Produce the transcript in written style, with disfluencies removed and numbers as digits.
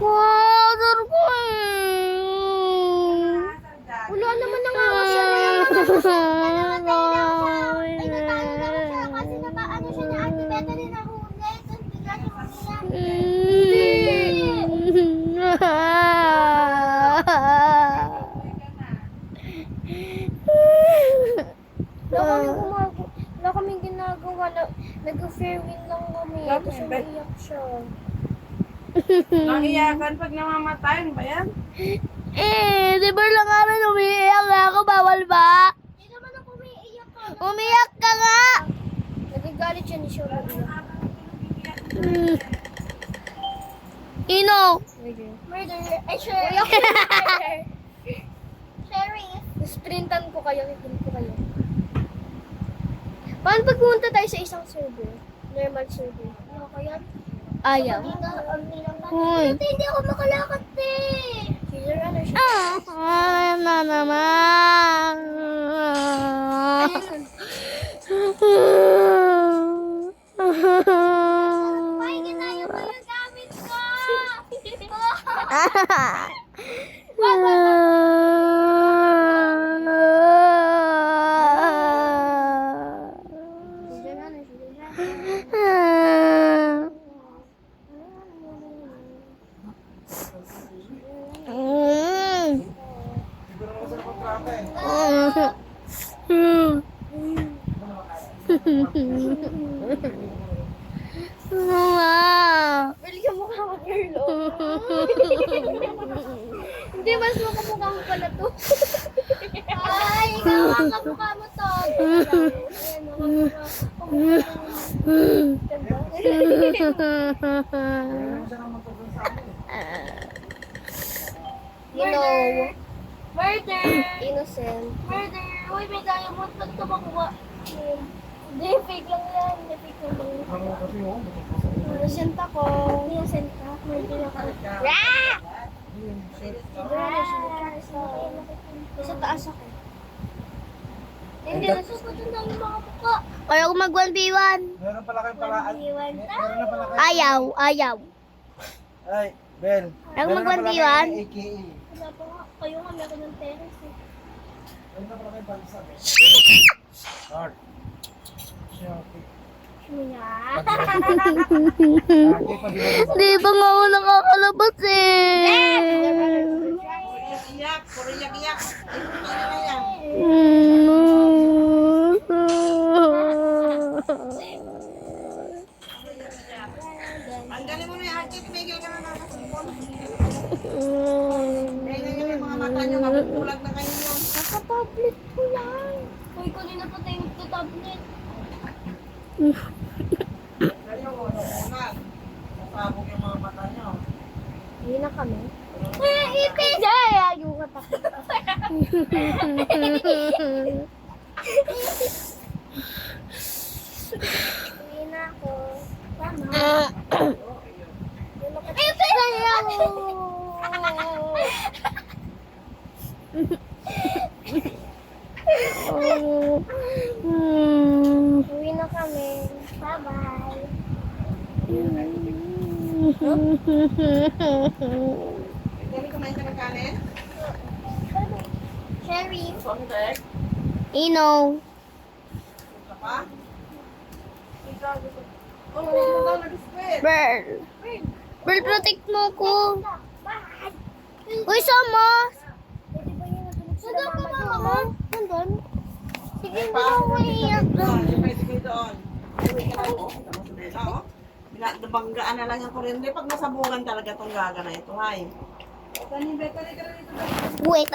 Water ko eh. Wala naman nangawa siya. Ay, natalo lang siya. Kasi nabaano siya na Ate Beta din nahuli. Tapos bigla siya umiyak. Wala kaming ginagawa. Nag-farewell lang kami. Tapos umiyak siya. Nangiyakan pag namamatay, ano ba yan? Di ba lang namin umiiyak nga ako? Bawal ba? Hindi naman ako umiiyak ka. Umiyak ka nga! Nagagalit siya ni Shona. Ino! Murder. Ay, sure. Murder. Sheriff. Sprintan ko kayo. Kikin ko kayo. Paano pag pumunta tayo sa isang server? Normal server. Ano kaya? Ayaw. Hoy. Hindi ako makalakad eh. Caesar, ano siya? Na naman. Pahingi na yung mga gamit ko. Mama. Bili ka mukha mo, Carlo. Hindi, mas makamukha mo pala to. Ay, ikaw ang kamukha mo to. Ayan, you know, murder. Innocent. Murder. Uy, may diamond. Pag ito makuha. Hindi, fake lang yan. Hindi, fake lang lang. Innocent ako. Innocent ka. Murder ako. Rah! Nasa taas ako. Hindi, nasusunod lang yung mga buka. Ayaw ko mag 1v1. Meron pala kayong palaan. Iwan Meron na pala kayo. Ayaw, ayaw. Ay, Bel. Ayaw meron na pala mag-1v1. kayong AKA. Wala pa nga. Kayo nga, meron ng terrace eh. Meron na pala kayong balsa, Bel. Start. Okay. Sumuya. Okay, pag-iwan. Di ba nga ako nakakalabas eh? Iyak, puro iyak-iyak. Ano na yan? Tanggalin mo na yung hati, tumigil ka na nakasubon. Tingnan nyo yung mga mata nyo, nabubulag na kayo yun. Naka-tablet ko lang. Uy, kanina pa tayo nagta-tablet. Kayo, una, sasabog yung mga mata nyo. Hindi na kami. Ipis! Ay, ayaw ka pa. Uwi na ako. Tama. Ipis! Ayaw! Uwi na kami. Bye-bye. Dali kumain ka ng kanin? Sherry. Sontek? Ino. Ka pa? Oh, mo daw nag-squid. Bird. Bird, protect mo ko. Bye! Uy, sama. Pwede ba yun natulog sila mama doon? Nandun? Sige, hindi Pa? mo maiiyak doon. Pwede kayo doon. Uwi ka lang, oh. Tapos na ito, oh. Nabanggaan na lang yung kuryente. Pag nasabugan talaga itong gaga na ito, hay. Kanin, Beka, dito. Wait,